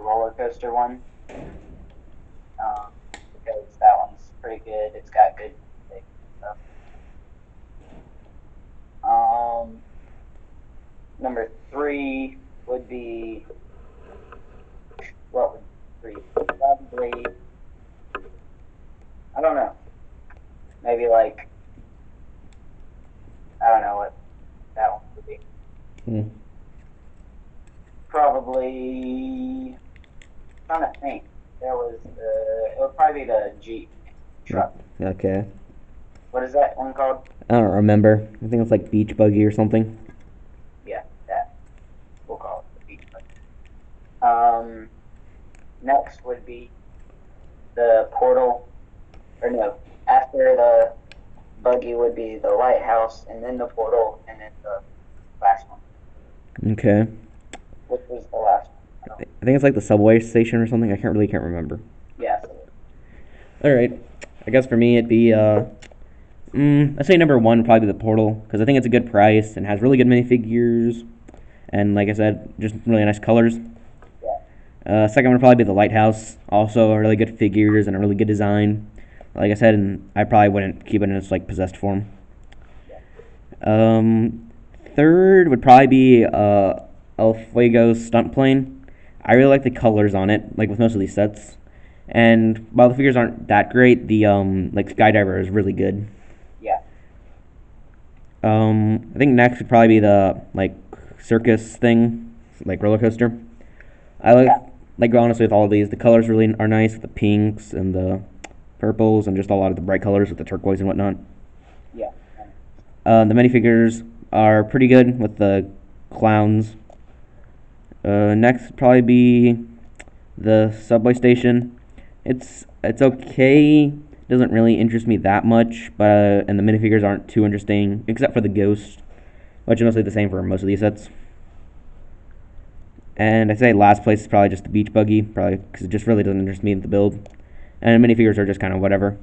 roller coaster one, because that one's pretty good. It's got good music and stuff. Um, Number three would be what would three? Probably I don't know. Maybe like I don't know what that one would be. Hmm. Probably trying to think. It would probably be the Jeep truck. Okay. What is that one called? I don't remember. I think it's like beach buggy or something. Yeah, that. We'll call it the Beach Buggy. Um, Next would be the Portal, or no, after the buggy would be the Lighthouse, and then the Portal, and then the last one. Okay. Which was the last one? I don't. I think it's like the subway station or something. I can't remember. Yeah. All right. I guess for me it'd be I'd say number one would probably be the Portal because I think it's a good price and has really good minifigures and like I said, just really nice colors. Yeah. Second one would probably be the Lighthouse. Also, really good figures and a really good design. Like I said, and I probably wouldn't keep it in its like possessed form. Yeah. Um, Third would probably be El Fuego's stunt plane. I really like the colors on it, like with most of these sets. And while the figures aren't that great, the like Skydiver is really good. Yeah. I think next would probably be the like circus thing, like roller coaster. I Yeah. like honestly with all of these, the colors really are nice with the pinks and the purples and just a lot of the bright colors with the turquoise and whatnot. Yeah. The minifigures are pretty good with the clowns. Next would probably be the subway station. It's okay. Doesn't really interest me that much, but and the minifigures aren't too interesting except for the ghost, which is mostly the same for most of these sets. And I'd say last place is probably just the beach buggy, probably because it just really doesn't interest me in the build. And minifigures are just kind of whatever.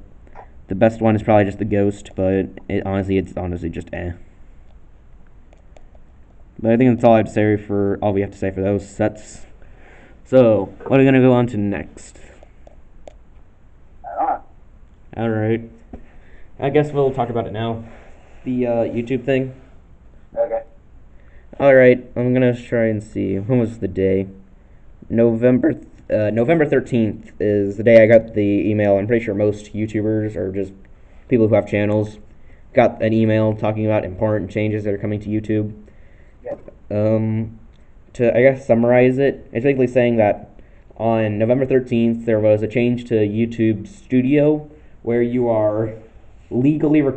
The best one is probably just the ghost, but it's honestly just eh. But I think that's all I have to say for all we have to say for those sets. So, what are we gonna go on to next? I don't know. All right. I guess we'll talk about it now. The YouTube thing. Okay. All right. I'm gonna try and see when was the day. November 13th is the day I got the email. I'm pretty sure most YouTubers or just people who have channels got an email talking about important changes that are coming to YouTube. Yeah. To I guess summarize it, it's basically saying that on November 13th there was a change to YouTube Studio where you are Yeah. legally You'll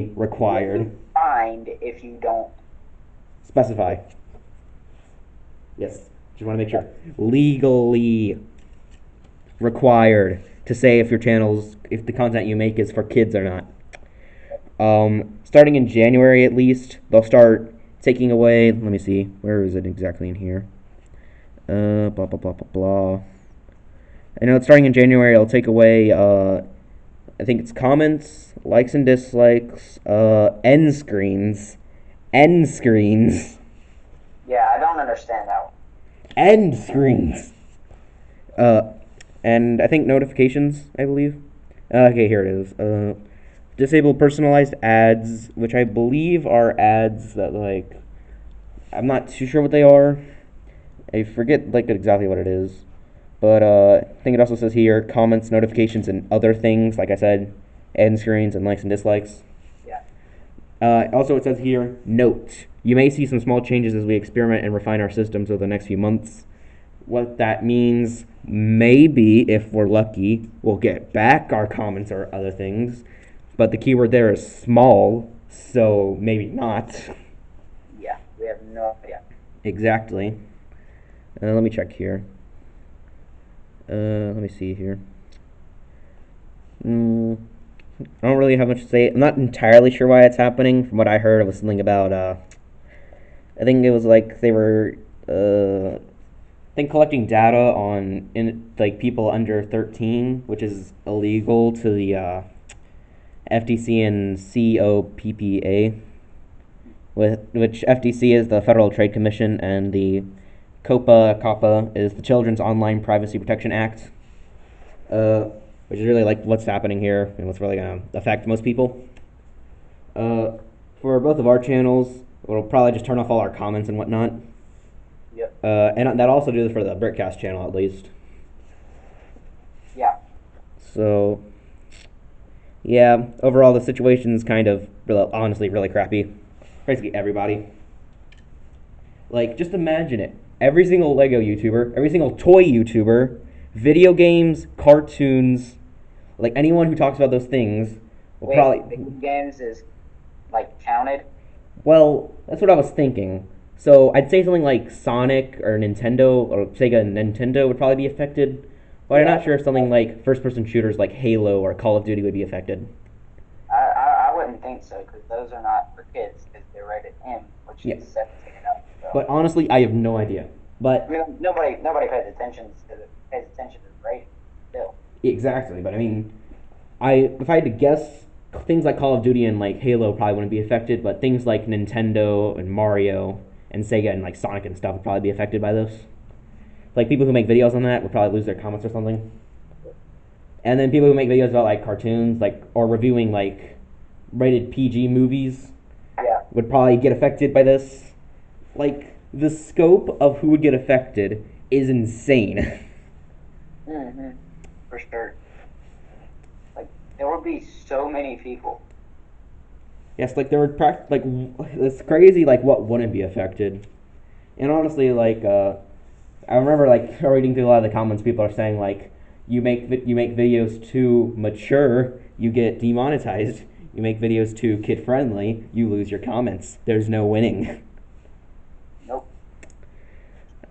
be required, fined if you don't. specify. Yes, just want to make sure. Legally required to say if the content you make is for kids or not. Starting in January at least, they'll start taking away. Let me see, where is it exactly in here? Blah blah blah blah blah. I know it's starting in January. It'll take away. I think it's comments, likes and dislikes, end screens, Yeah, I don't understand that one. end screens. Uh, and I think notifications. I believe. Okay, here it is. Disable personalized ads, which I believe are ads that like I'm not too sure what they are. I forget like exactly what it is, but I think it also says here comments, notifications, and other things. Like I said, end screens and likes and dislikes. Yeah. Also, it says here note: you may see some small changes as we experiment and refine our systems over the next few months. What that means, maybe if we're lucky, we'll get back our comments or other things. But the keyword there is small, so maybe not. Yeah. We have no idea. Exactly. Let me check here. Let me see here. Mm, I don't really have much to say. I'm not entirely sure why it's happening. From what I heard, it was something about. I think it was like they were. I think collecting data on in like people under 13, which is illegal to the FTC and COPPA, with which FTC is the Federal Trade Commission and the COPPA is the Children's Online Privacy Protection Act, which is really like what's happening here and what's really going to affect most people. For both of our channels, we'll probably just turn off all our comments and whatnot. Yep. And that also do for the Brickcast channel at least. Yeah. So, yeah, overall the situation is kind of honestly really crappy. Basically everybody. Like, just imagine it. Every single Lego YouTuber, every single toy YouTuber, video games, cartoons, like anyone who talks about those things will probably. Video games is like counted. Well, that's what I was thinking. So I'd say something like Sonic or Nintendo or Sega and Nintendo would probably be affected, but I'm not sure if something like first-person shooters like Halo or Call of Duty would be affected. I wouldn't think so, because those are not for kids, because they're rated M, which is 17 and up. So. But honestly, I have no idea. But I mean, nobody pays attention to the rating still. Exactly, but I mean, if I had to guess, things like Call of Duty and like Halo probably wouldn't be affected, but things like Nintendo and Mario and Sega and like Sonic and stuff would probably be affected by this. Like people who make videos on that would probably lose their comments or something. And then people who make videos about like cartoons, like or reviewing like rated PG movies, would probably get affected by this. Like the scope of who would get affected is insane. Mm-hmm. For sure. Like there would be so many people. Yes, like there would like it's crazy like what wouldn't be affected. And honestly, like I remember like reading through a lot of the comments, people are saying like you make videos too mature, you get demonetized. You make videos too kid friendly, you lose your comments. There's no winning. Nope.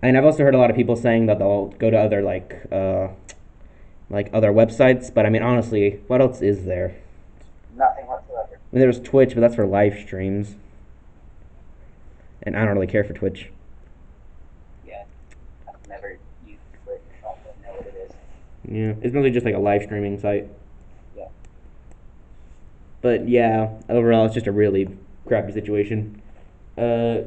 And I've also heard a lot of people saying that they'll go to other like other websites, but I mean honestly, what else is there? Nothing whatsoever. I mean, there's Twitch, but that's for live streams. And I don't really care for Twitch. Yeah. I've never used Twitch. I don't really know what it is. Yeah, it's mostly just like a live streaming site. Yeah. But yeah, overall, it's just a really crappy situation. I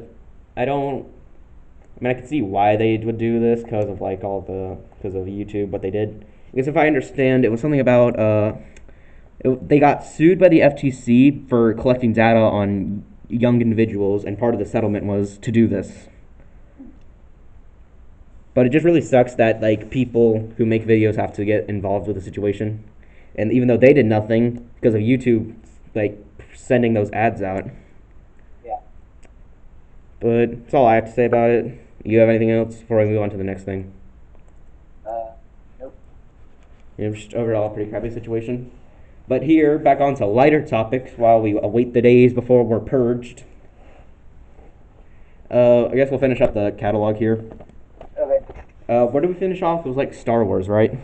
can see why they would do this because of YouTube, what they did. Because if I understand, it was something about they got sued by the FTC for collecting data on young individuals, and part of the settlement was to do this. But it just really sucks that like people who make videos have to get involved with the situation, and even though they did nothing because of YouTube, like sending those ads out. Yeah. But that's all I have to say about it. You have anything else before we move on to the next thing? Nope. Just overall a pretty crappy situation. But here, back on to lighter topics while we await the days before we're purged. I guess we'll finish up the catalog here. Okay. Where did we finish off? It was like Star Wars, right?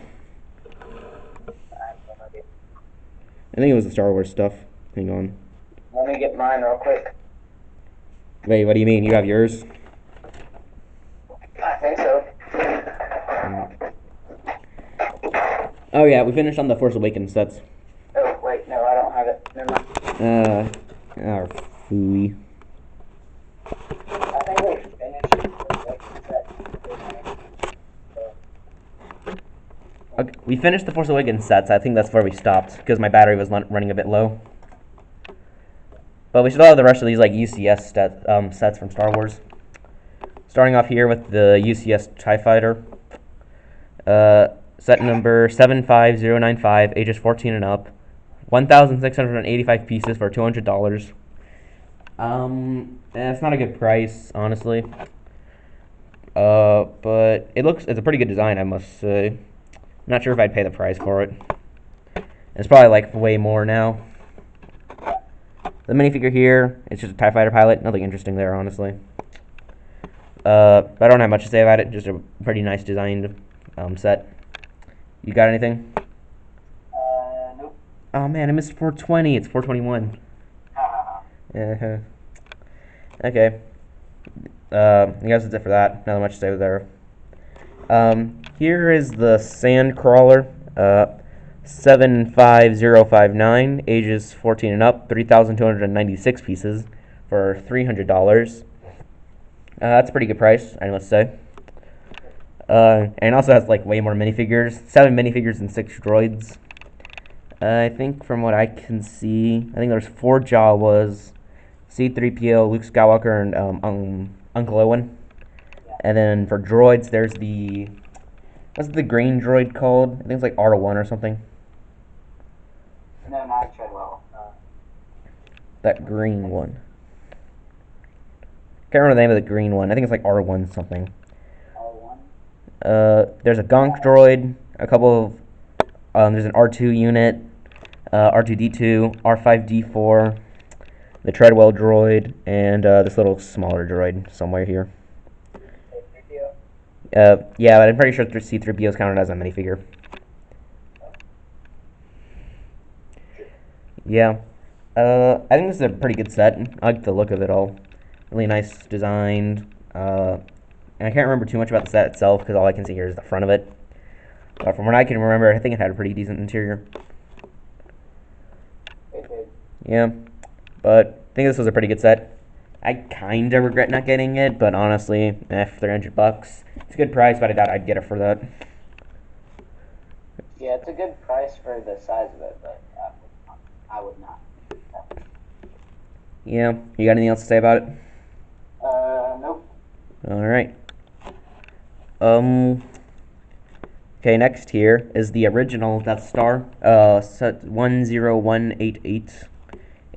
I think it was the Star Wars stuff. Hang on. Let me get mine real quick. Wait, what do you mean? You have yours? I think so. Oh yeah, we finished on the Force Awakens sets. Oh, wait, no, I don't have it. Never mind. Phooey. I think we finished Okay, we finished the Force Awakens sets. I think that's where we stopped because my battery was running a bit low. But we still have the rest of these like UCS sets from Star Wars. Starting off here with the UCS TIE Fighter. Set number 75095, ages 14 and up. 1,685 pieces for $200. It's not a good price, honestly. But it's a pretty good design, I must say. I'm not sure if I'd pay the price for it. It's probably like way more now. The minifigure here, it's just a TIE Fighter pilot. Nothing interesting there, honestly. I don't have much to say about it. Just a pretty nice designed set. You got anything? Nope. Oh man, I missed 420. It's 421. Uh-huh. Okay. I guess that's it for that. Nothing much to say there. Here is the Sandcrawler. 75059, ages 14 and up, 3,296 pieces for $300. That's a pretty good price, I must say. And it also has like way more minifigures, 7 minifigures and 6 droids. I think from what I can see, I think there's 4 Jawas, C-3PO, Luke Skywalker, and Uncle Owen. And then for droids, there's what's the green droid called? I think it's like R1 or something. No, not Treadwell. That green one. Can't remember the name of the green one. I think it's like R1 something. R1? There's a Gonk droid, a couple of, there's an R2 unit, R2D2, R5D4, the Treadwell droid, and this little smaller droid somewhere here. Yeah, but I'm pretty sure C-3PO is counted as a minifigure. Yeah. I think this is a pretty good set. I like the look of it all. Really nice designed. And I can't remember too much about the set itself because all I can see here is the front of it. But from what I can remember, I think it had a pretty decent interior. It did. Yeah. But I think this was a pretty good set. I kind of regret not getting it, but honestly, for $300, it's a good price, but I doubt I'd get it for that. Yeah, it's a good price for the size of it, but I would not. Yeah. You got anything else to say about it? Nope. Alright. Okay, next here is the original Death Star, set 10188,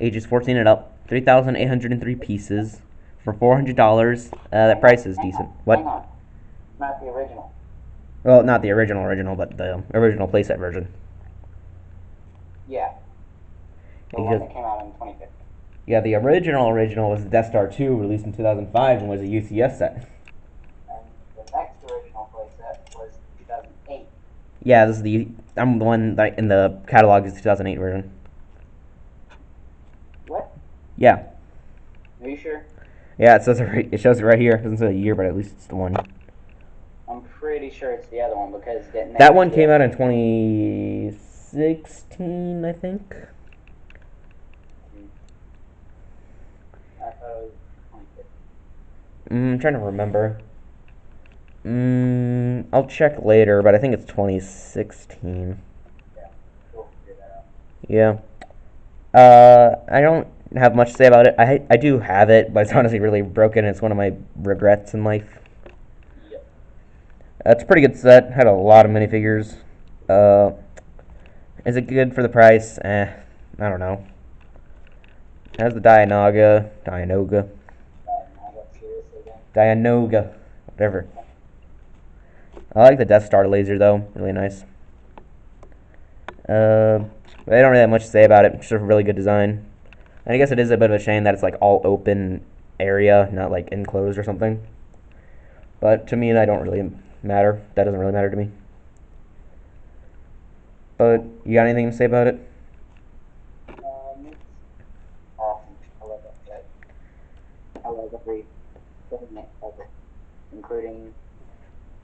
ages 14 and up, 3,803 pieces, for $400. That price is decent. What? Hang on. Not the original. Well, not the original, but the original playset version. Yeah. The one that came out in 2015. Yeah, the original was the Death Star 2, released in 2005, and was a UCS set. And the next original playset was 2008. Yeah, this is I'm the one that in the catalog is the 2008 version. What? Yeah. Are you sure? Yeah, it shows it right here. It doesn't say the year, but at least it's the one. I'm pretty sure it's the other one because that one came out in 2016, I think. I thought it was 2015. I'm trying to remember. I'll check later, but I think it's 2016. Yeah, we'll figure that out. Yeah. I don't have much to say about it. I do have it, but it's honestly really broken. It's one of my regrets in life. Yep. It's a pretty good set. Had a lot of minifigures. Is it good for the price? I don't know. It has the Dianoga, whatever. I like the Death Star laser though, really nice. I don't really have much to say about it. It's just a really good design. And I guess it is a bit of a shame that it's like all open area, not like enclosed or something. But to me, that don't really matter. That doesn't really matter to me. But you got anything to say about it? It's awesome. I love that set. I love every segment of it, including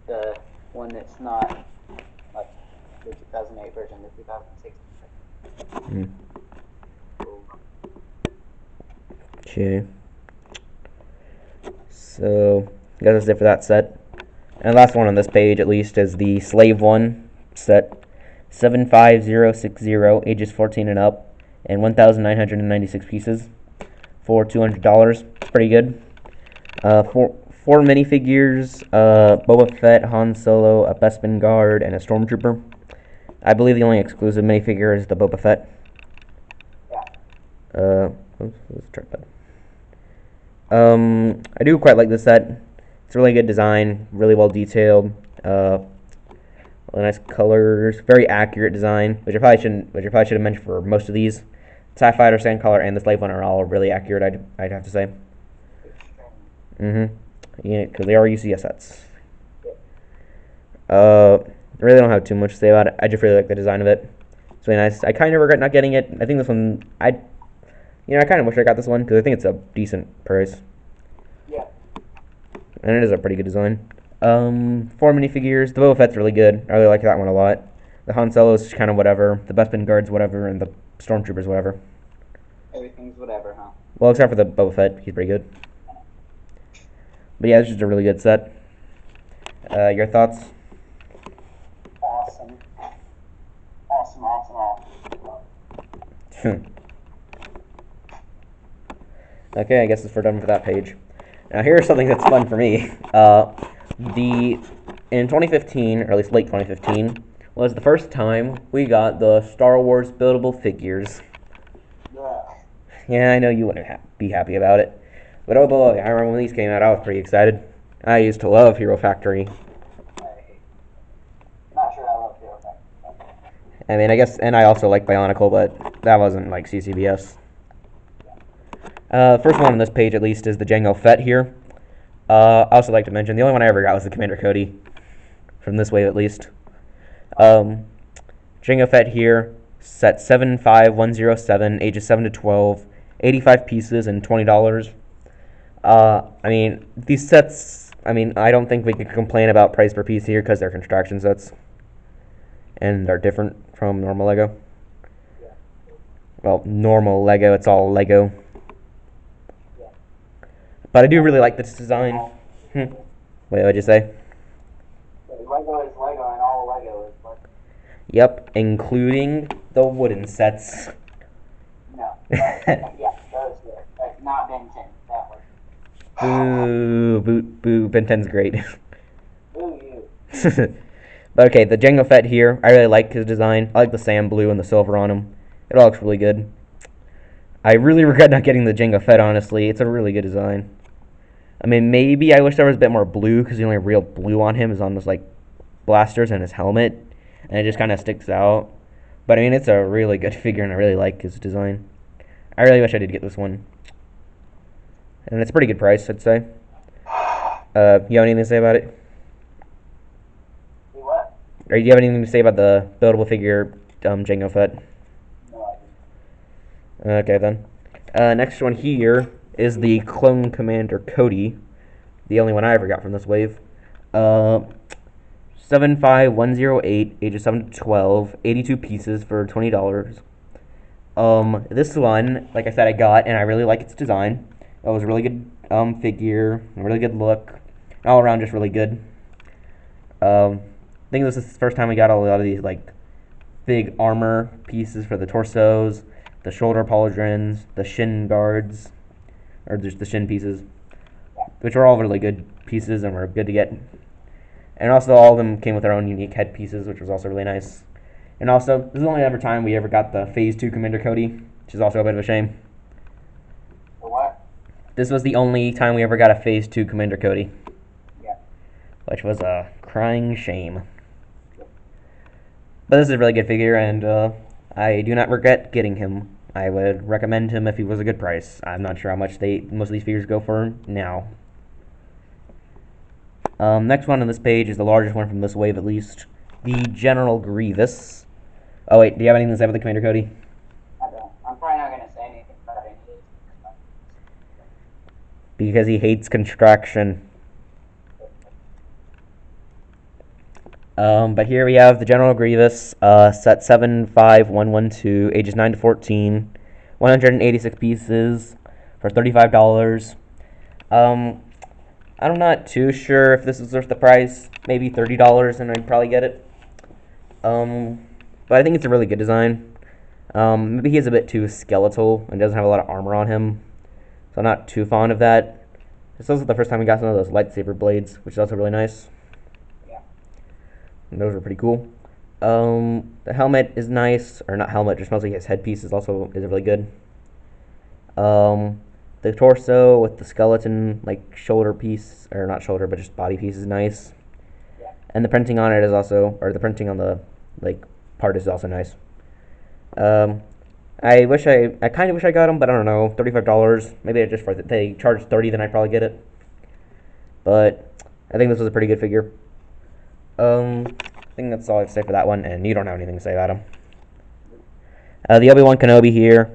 the one that's not like the 2008 version, the 2016 version. Okay. So, I guess that's it for that set. And the last one on this page, at least, is the Slave 1 set. 75060, ages 14 and up, and 1,996 pieces for $200. It's pretty good. Four minifigures, Boba Fett, Han Solo, a Bespin Guard, and a Stormtrooper. I believe the only exclusive minifigure is the Boba Fett. Let's try that. I do quite like this set. It's a really good design, really well detailed. Really nice colors, very accurate design, which I probably should have mentioned for most of these. TIE Fighter, Sandcaller, and the Slave One are all really accurate. I'd have to say. Yeah, because they are UCS sets. I really don't have too much to say about it. I just really like the design of it. It's really nice. I kind of regret not getting it. I think this one, I kind of wish I got this one because I think it's a decent price. Yeah. And it is a pretty good design. 4 minifigures. The Boba Fett's really good. I really like that one a lot. The Han Solo's kind of whatever. The Bespin Guard's whatever, and the Stormtrooper's whatever. Everything's whatever, huh? Well, except for the Boba Fett. He's pretty good. But yeah, it's just a really good set. Your thoughts? Awesome. Awesome, awesome, awesome. Okay, I guess we're done for that page. Now here's something that's fun for me. In 2015, or at least late 2015, was the first time we got the Star Wars buildable figures. Yeah. Yeah, I know you wouldn't be happy about it, but oh boy, I remember when these came out, I was pretty excited. I used to love Hero Factory. Not sure I love Hero Factory. I mean, I guess, and I also like Bionicle, but that wasn't like CCBS. First one on this page, at least, is the Jango Fett here. I also like to mention the only one I ever got was the Commander Cody, from this wave at least. Jango Fett here, set 75107, ages 7 to 12, 85 pieces and $20. I mean, these sets, I mean, I don't think we can complain about price per piece here because they're construction sets. And they're different from normal Lego. Yeah. Well, normal Lego, it's all Lego. Yeah. But I do really like this design. Wait, what'd you say? Lego is Lego and all Lego is Lego. Yep, including the wooden sets. No. Yeah, those were. Not Ben 10. That was. Boo, Ben 10's great. Boo you. But okay, the Jango Fett here, I really like his design. I like the sand blue and the silver on him. It all looks really good. I really regret not getting the Jango Fett, honestly. It's a really good design. I mean, maybe I wish there was a bit more blue, because the only real blue on him is on those, like, blasters and his helmet. And it just kind of sticks out. But, I mean, it's a really good figure, and I really like his design. I really wish I did get this one. And it's a pretty good price, I'd say. You have anything to say about it? What? Or do you have anything to say about the buildable figure Jango Fett? No, I didn't. Okay, then. Next one here is the Clone Commander Cody. The only one I ever got from this wave. 75108, ages 7 to 12, 82 pieces for $20. This one, like I said, I got, and I really like its design. It was a really good figure, a really good look, all around just really good. I think this is the first time we got a lot of these like big armor pieces for the torsos, the shoulder pauldrons, the shin guards, or just the shin pieces, which were all really good pieces and were good to get. And also all of them came with their own unique head pieces, which was also really nice. And also, this is the only ever time we ever got the Phase 2 Commander Cody, which is also a bit of a shame. The what? This was the only time we ever got a Phase 2 Commander Cody. Yeah. Which was a crying shame. But this is a really good figure, and I do not regret getting him. I would recommend him if he was a good price. I'm not sure how much most of these figures go for now. Next one on this page is the largest one from this wave, at least. The General Grievous. Oh, wait, do you have anything to say about the Commander Cody? I don't. I'm probably not going to say anything about any of these. Because he hates construction. But here we have the General Grievous, set 75112, ages 9 to 14, 186 pieces for $35. I'm not too sure if this is worth the price. Maybe $30 and I'd probably get it. But I think it's a really good design. Maybe he's a bit too skeletal and doesn't have a lot of armor on him. So I'm not too fond of that. This is also the first time we got some of those lightsaber blades, which is also really nice. Yeah. And those are pretty cool. The helmet is nice, or not helmet, just mostly his headpiece is really good. The torso with the skeleton, like shoulder piece, or not shoulder, but just body piece is nice. Yeah. And the printing on it is also, or the printing on the like part is also nice. I kind of wish I got them, but I don't know, $35. Maybe they charge $30, then I'd probably get it. But I think this was a pretty good figure. I think that's all I have to say for that one, and you don't have anything to say about him. The Obi-Wan Kenobi here,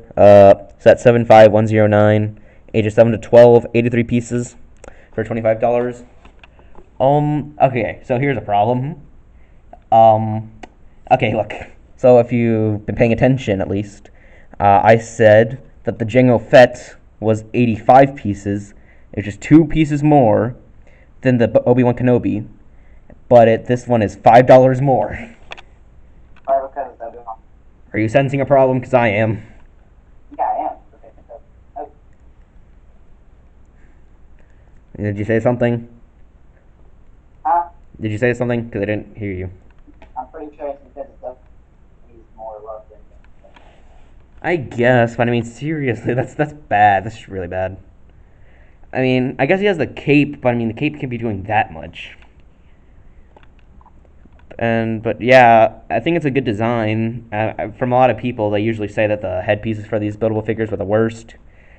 set 75109, ages 7 to 12, 83 pieces for $25. Okay, so here's a problem. Okay, look. So if you've been paying attention, at least, I said that the Jango Fett was 85 pieces, which is 2 pieces more than the Obi-Wan Kenobi. but this one is $5 more. Why? Because it's Obi-Wan. Are you sensing a problem? Because I am. Yeah, I am. Okay, so, oh, Did you say something? huh? Did you say something? Because I didn't hear you. I'm pretty sure it's because it's Obi-Wan. He's more loved than I guess, but I mean, seriously, that's bad. That's really bad. I mean, I guess he has the cape, but I mean, the cape can't be doing that much. But yeah, I think it's a good design. From a lot of people, they usually say that the headpieces for these buildable figures were the worst.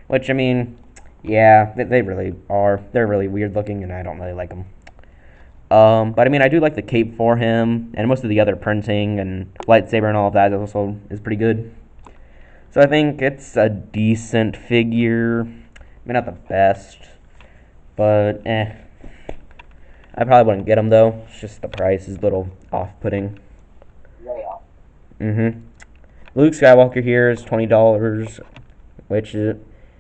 Which I mean, yeah, they really are. They're really weird looking, and I don't really like them. But I mean, I do like the cape for him, and most of the other printing and lightsaber and all of that also is pretty good. So I think it's a decent figure. I mean, not the best, but I probably wouldn't get him though. It's just the price is a little off-putting. very off. Luke Skywalker here is $20, which is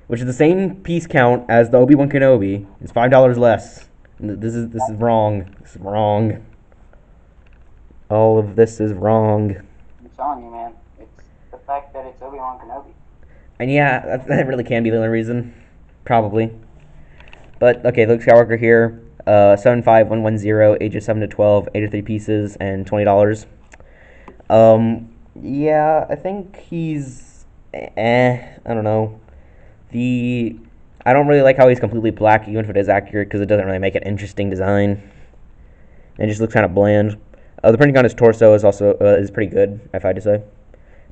the same piece count as the Obi-Wan Kenobi. It's $5 less. This is wrong. This is wrong. All of this is wrong. I'm telling you, man. It's the fact that it's Obi-Wan Kenobi. And yeah, that really can be the only reason, probably. But okay, Luke Skywalker here. 75110, ages 7 to 12, 83 pieces, and $20. Yeah, I think he's I don't know. I don't really like how he's completely black, even if it is accurate, because it doesn't really make an interesting design. It just looks kind of bland. The printing on his torso is also is pretty good, if I had to say.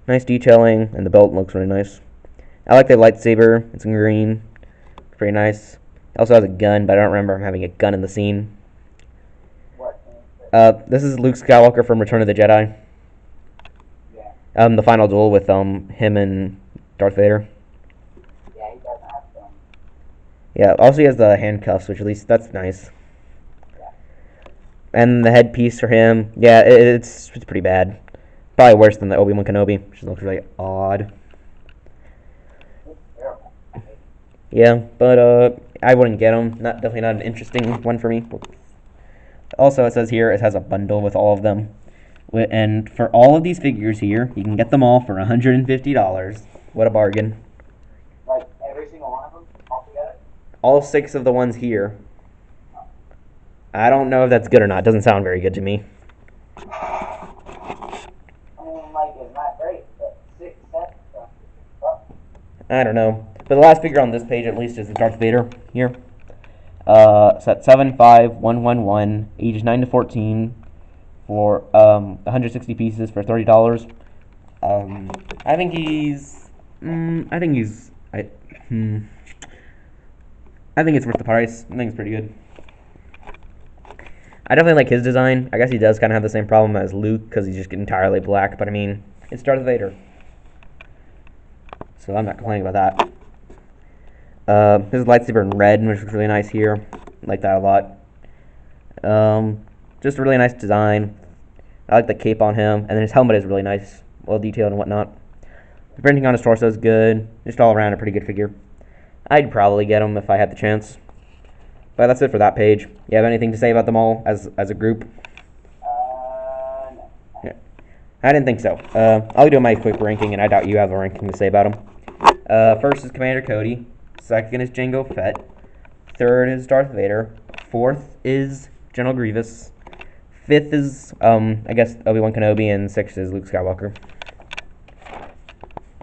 Nice detailing, and the belt looks really nice. I like the lightsaber. It's in green. Pretty nice. He also has a gun, but I don't remember him having a gun in the scene. What? This is Luke Skywalker from Return of the Jedi. Yeah. The final duel with him and Darth Vader. Yeah, he doesn't have them. Yeah. Also, he has the handcuffs, which at least that's nice. Yeah. And the headpiece for him, yeah, it's pretty bad. Probably worse than the Obi-Wan Kenobi, which looks really odd. It's terrible. Yeah, but I wouldn't get him. Definitely not an interesting one for me. Also, it says here it has a bundle with all of them, and for all of these figures here, you can get them all for $150. What a bargain! Like, every single one of them altogether? All 6 of the ones here. I don't know if that's good or not. It doesn't sound very good to me. I mean, like, it's not great, but 6 cents. I don't know. But the last figure on this page, at least, is the Darth Vader here. Set 75111, ages 9 to 14, for 160 pieces for $30. I think he's. I think he's. I think it's worth the price. I think it's pretty good. I definitely like his design. I guess he does kind of have the same problem as Luke because he's just entirely black. But I mean, it's Darth Vader, so I'm not complaining about that. His lightsaber in red, which looks really nice here. I like that a lot. Just a really nice design. I like the cape on him, and then his helmet is really nice, well detailed and whatnot. The printing on his torso is good. Just all around a pretty good figure. I'd probably get him if I had the chance. But that's it for that page. You have anything to say about them all as a group? No. Yeah. I didn't think so. I'll do my quick ranking, and I doubt you have a ranking to say about them. First is Commander Cody. Second is Jango Fett. Third is Darth Vader. Fourth is General Grievous. Fifth is, I guess, Obi-Wan Kenobi, and sixth is Luke Skywalker.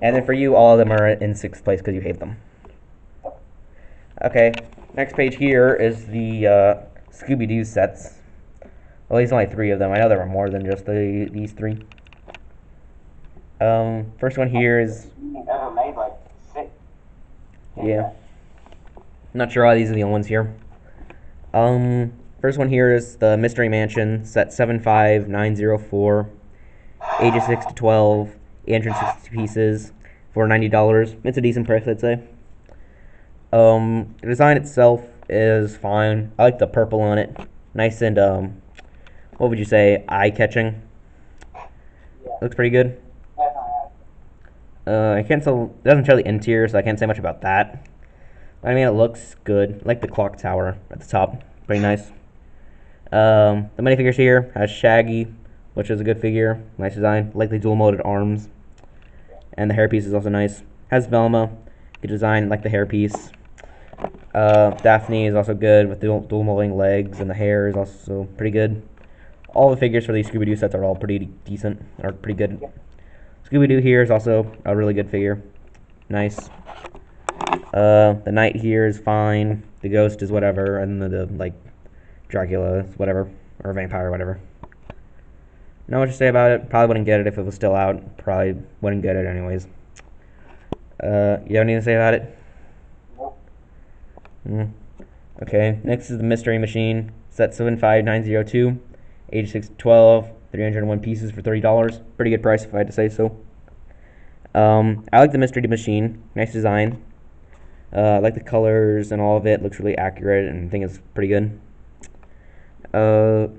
And then for you, all of them are in sixth place because you hate them. Okay, next page here is the Scooby-Doo sets. Well, there's only 3 of them. I know there were more than just these 3. First one here is... You've ever made, like, 6. Yeah. Not sure why these are the only ones here. First one here is the Mystery Mansion, set 75904, ages 6 to 12, 860 pieces, for $90. It's a decent price, I'd say. The design itself is fine. I like the purple on it. Nice and, what would you say, eye-catching. Yeah. Looks pretty good. Definitely. I can't tell, it doesn't show the interior, so I can't say much about that. I mean, it looks good. I like the clock tower at the top. Pretty nice. The minifigures here has Shaggy, which is a good figure, nice design. Like the dual molded arms, and the hairpiece is also nice. Has Velma, good design, like the hairpiece. Daphne is also good with dual molding legs, and the hair is also pretty good. All the figures for these Scooby-Doo sets are all pretty decent, or pretty good. Scooby-Doo here is also a really good figure. Nice. The Knight here is fine. The Ghost is whatever, and the like Dracula is whatever, or Vampire, whatever. Not much to say about it. Probably wouldn't get it if it was still out. Probably wouldn't get it anyways. You have anything to say about it? Mm. Okay, next is the Mystery Machine, set 75902, age 6 to 12, 301 pieces for $30. Pretty good price if I had to say so. I like the Mystery Machine, nice design. I like the colors and all of it, looks really accurate, and I think it's pretty good. I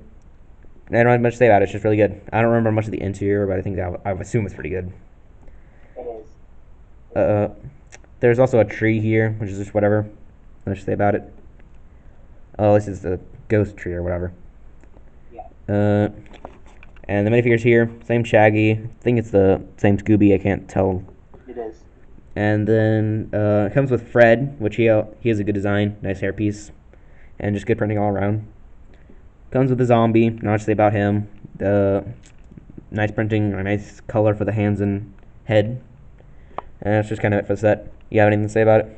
don't have much to say about it, it's just really good. I don't remember much of the interior, but I think I assume it's pretty good. It is. There's also a tree here, which is just whatever. Much to say about it. Oh, this is the ghost tree or whatever. Yeah. And the minifigures here, same Shaggy. I think it's the same Scooby. I can't tell. It is. And then it comes with Fred, which he has a good design, nice hairpiece, and just good printing all around. Comes with a zombie. Not much to say about him. Nice printing, a nice color for the hands and head. And that's just kind of it for the set. You have anything to say about it?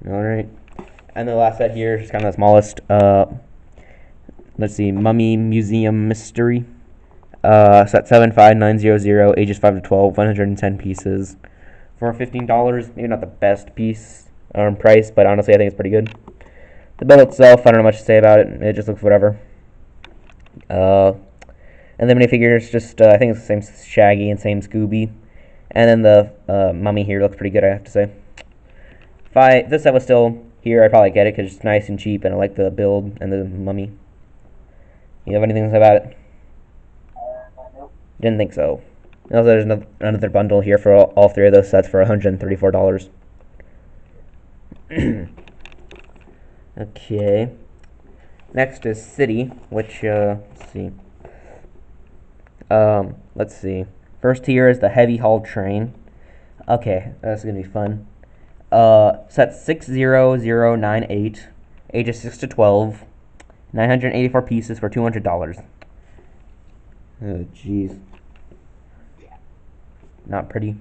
Alright. And the last set here is kind of the smallest. Let's see, Mummy Museum Mystery. Set 75900, ages 5 to 12, 110 pieces. For $15, maybe not the best piece price, but honestly I think it's pretty good. The build itself, I don't know much to say about it. It just looks whatever. And the minifigures, just I think it's the same Shaggy and same Scooby. And then the Mummy here looks pretty good, I have to say. If this set was still here, I'd probably get it because it's nice and cheap, and I like the build and the Mummy. You have anything to say about it? Nope. Didn't think so. Also, there's another bundle here for all three of those sets for $134. Okay. Next is City, which, let's see. Let's see. First here is the Heavy Haul Train. Okay, that's gonna be fun. Set 60098, ages 6 to 12, 984 pieces for $200. Oh, jeez. Not pretty.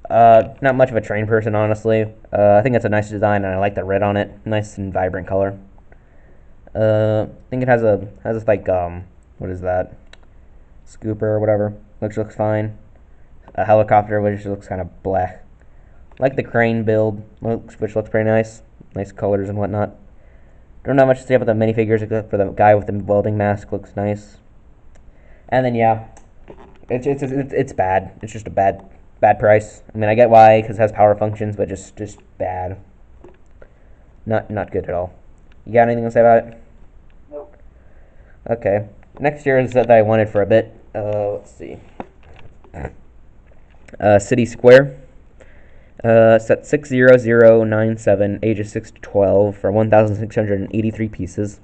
Not much of a train person, honestly. I think it's a nice design, and I like the red on it. Nice and vibrant color. I think it has this like what is that? Scooper or whatever. Looks fine. A helicopter, which looks kind of black. Like the crane build, which looks pretty nice. Nice colors and whatnot. Don't know much to say about the minifigures except for the guy with the welding mask. Looks nice. And then yeah, it's bad. It's just a bad price. I mean, I get why, because it has power functions, but just bad. Not good at all. You got anything to say about it? Nope. Okay. Next year is that I wanted for a bit. Let's see. City Square. Set 60097, ages 6 to 12, for 1,683 pieces.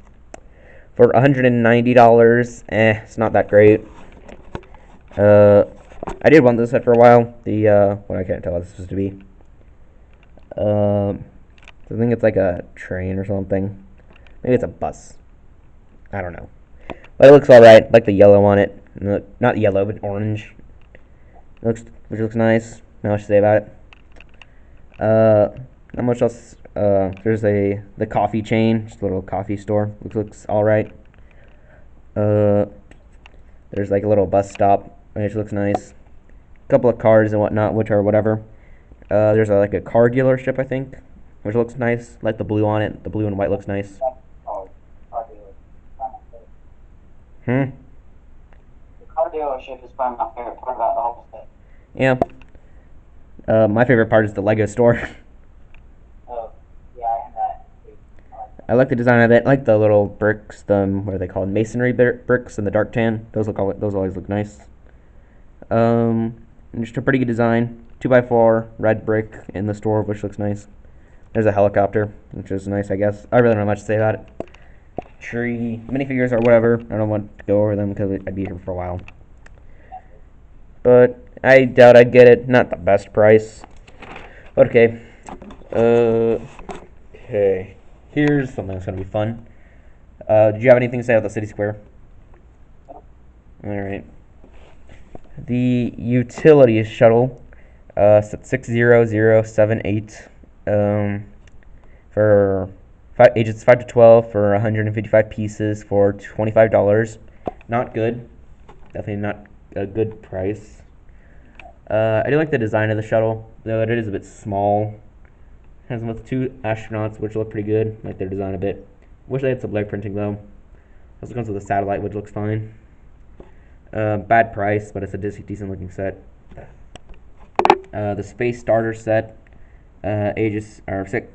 For $190, it's not that great. I did want this set for a while. Well, I can't tell what this is supposed to be. I think it's like a train or something. Maybe it's a bus. I don't know. But it looks alright. Like the yellow on it. Not yellow, but orange. Which looks nice. Not much to say about it. Not much else. There's the coffee chain, just a little coffee store. Looks alright. There's like a little bus stop, which looks nice. A couple of cars and whatnot, which are whatever. There's like a car dealership, I think, which looks nice. Like the blue on it. The blue and white looks nice. The car dealership is probably my favorite part about the whole set. Yeah. My favorite part is the Lego store. Oh, yeah, I have that too. I like the design of it. I like the little bricks, what are they called? Masonry bricks and the dark tan. Those always look nice. Just a pretty good design. 2x4 red brick in the store, which looks nice. There's a helicopter, which is nice, I guess. I really don't know much to say about it. tree minifigures or whatever. I don't want to go over them because I'd be here for a while. But I doubt I'd get it. Not the best price. Okay. Okay. Here's something that's gonna be fun. Did you have anything to say about the city square? Alright. The utility shuttle, set 60078, for ages 5 to 12 for 155 pieces for $25. Not good. Definitely not a good price. I do like the design of the shuttle, though it is a bit small. It has with 2 astronauts, which look pretty good. Like their design a bit. Wish they had some leg printing though. Also comes with a satellite, which looks fine. Bad price, but it's a decent looking set. The space starter set, ages are set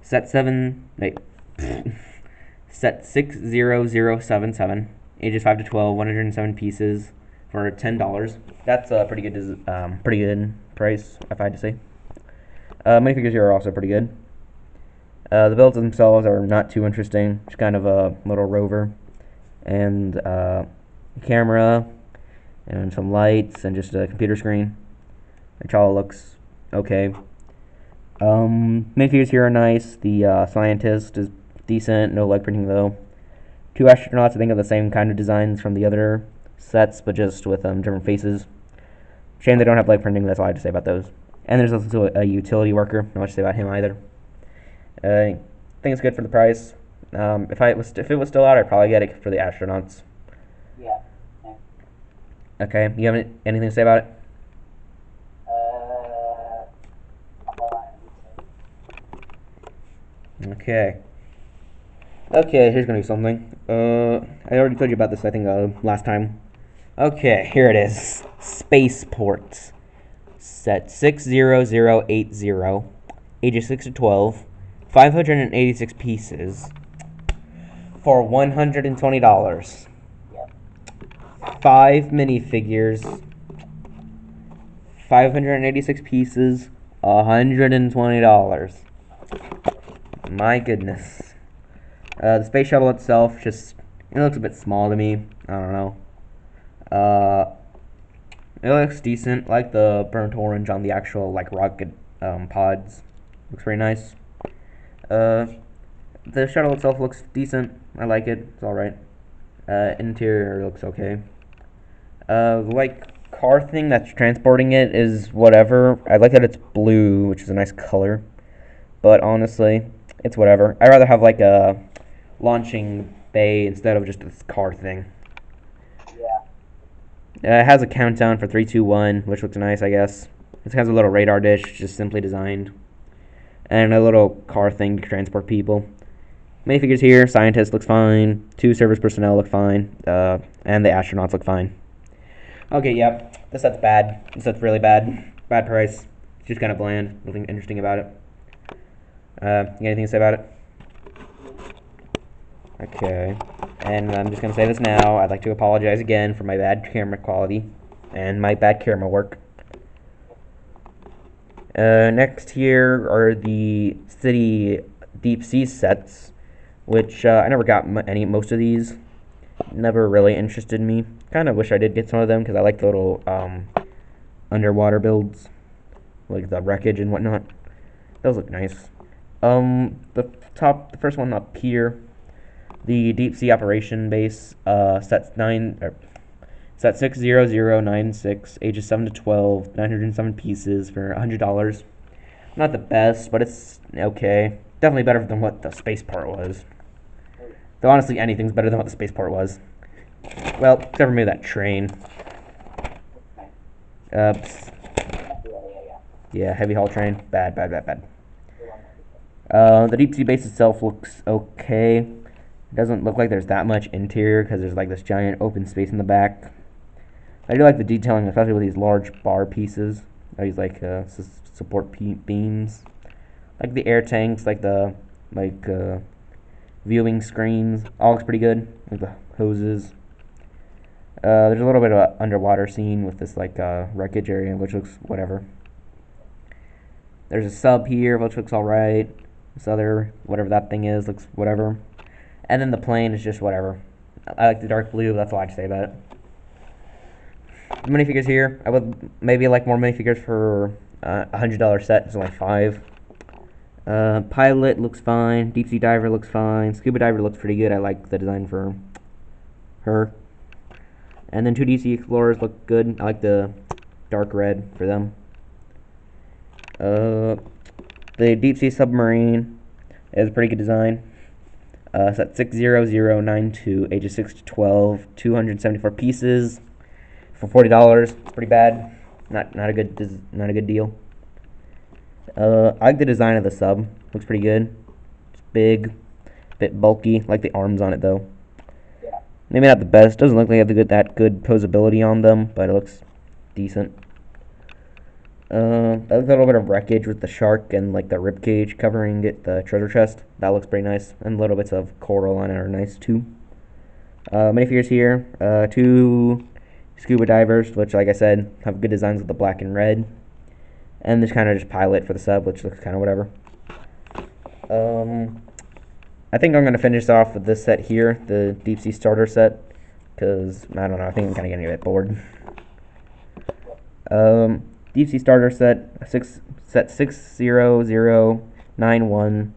60077, ages 5 to 12, 107 pieces for $10. That's a pretty good price, if I had to say. Minifigures here are also pretty good. The builds themselves are not too interesting. Just kind of a little rover and camera and some lights and just a computer screen, which all looks okay. Minifigures here are nice. The scientist is decent, no leg printing though. 2 astronauts, I think, are the same kind of designs from the other sets, but just with different faces. Shame they don't have leg printing. That's all I have to say about those. And there's also a utility worker. Not much to say about him either. I think it's good for the price. If it was still out, I'd probably get it for the astronauts. Yeah. Okay. You have anything to say about it? Okay. Okay, here's gonna be something. I already told you about this, I think, last time. Okay, here it is. Spaceport. Set 60080, ages 6 to 12, 586 pieces for $120. Yep. 5 minifigures, 586 pieces, $120. My goodness. The space shuttle itself, it looks a bit small to me. I don't know. It looks decent, like the burnt orange on the actual rocket pods. Looks very nice. The shuttle itself looks decent. I like it. It's all right. Interior looks okay. Car thing that's transporting it is whatever. I like that it's blue, which is a nice color. But honestly, it's whatever. I'd rather have a launching bay instead of just this car thing. It has a countdown for 3, 2, 1, which looks nice, I guess. It has a little radar dish, just simply designed. And a little car thing to transport people. Minifigures here, scientist looks fine. 2 service personnel look fine. And the astronauts look fine. Okay, yep. This set's bad. This set's really bad. Bad price. It's just kind of bland. Nothing interesting about it. You got anything to say about it? Okay. And I'm just going to say this now. I'd like to apologize again for my bad camera quality and my bad camera work. Next here are the City Deep Sea sets, which I never got most of these. Never really interested me. Kind of wish I did get some of them because I like the little underwater builds, like the wreckage and whatnot. Those look nice. The first one up here, the Deep Sea Operation Base, set 60096, ages 7 to 12, 907 pieces for $100. Not the best, but it's okay. Definitely better than what the spaceport was. Though honestly, anything's better than what the spaceport was. Well, except for maybe that train. Yeah, heavy haul train. Bad. The deep sea base itself looks okay. It doesn't look like there's that much interior because there's this giant open space in the back. I do like the detailing, especially with these large bar pieces. These support beams, like the air tanks, like the viewing screens. All looks pretty good. Like the hoses. There's a little bit of an underwater scene with this wreckage area, which looks whatever. There's a sub here, which looks alright. This other, whatever that thing is, looks whatever. And then the plain is just whatever. I like the dark blue, that's all I have to say about it. The minifigures here, I would maybe like more minifigures for a $100 set. It's only 5. Pilot looks fine. Deep sea diver looks fine. Scuba diver looks pretty good. I like the design for her. And then 2 deep sea explorers look good. I like the dark red for them. The deep sea submarine is a pretty good design. Set 60092, ages 6 to 12, 274 pieces for $40. It's pretty bad. Not a good deal. I like the design of the sub. Looks pretty good. It's big, a bit bulky. I like the arms on it though. Yeah. Maybe not the best. Doesn't look like they have that good posability on them, but it looks decent. A little bit of wreckage with the shark and like the rib cage covering it, the treasure chest. That looks pretty nice, and little bits of coral on it are nice too. Minifigures here. 2 scuba divers, which, like I said, have good designs with the black and red. And this kind of just pilot for the sub, which looks kind of whatever. I think I'm going to finish off with this set here, the Deep Sea Starter set, because, I don't know, I think I'm kind of getting a bit bored. Deep Sea Starter set 60091,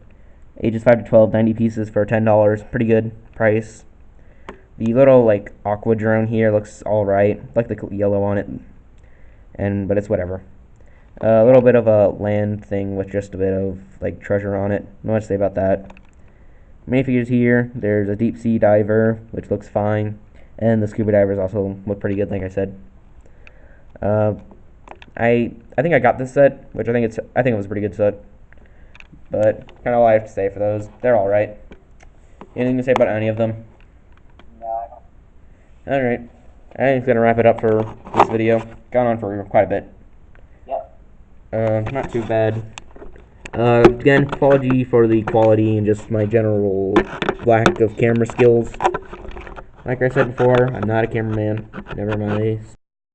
ages 5 to 12, 90 pieces for $10, pretty good price. The little, like, aqua drone here looks alright, like the yellow on it, but it's whatever. A little bit of a land thing with just a bit of like treasure on it. Not much to say about that. Minifigures here. There's a deep sea diver, which looks fine, and the scuba divers also look pretty good, like I said. I think I got this set, which I think it was a pretty good set. But kind of all I have to say for those. They're all right. Anything to say about any of them? No, I don't. All right. I think it's gonna wrap it up for this video. Gone on for quite a bit. Not too bad. Again, apology for the quality and just my general lack of camera skills. Like I said before, I'm not a cameraman. Never mind.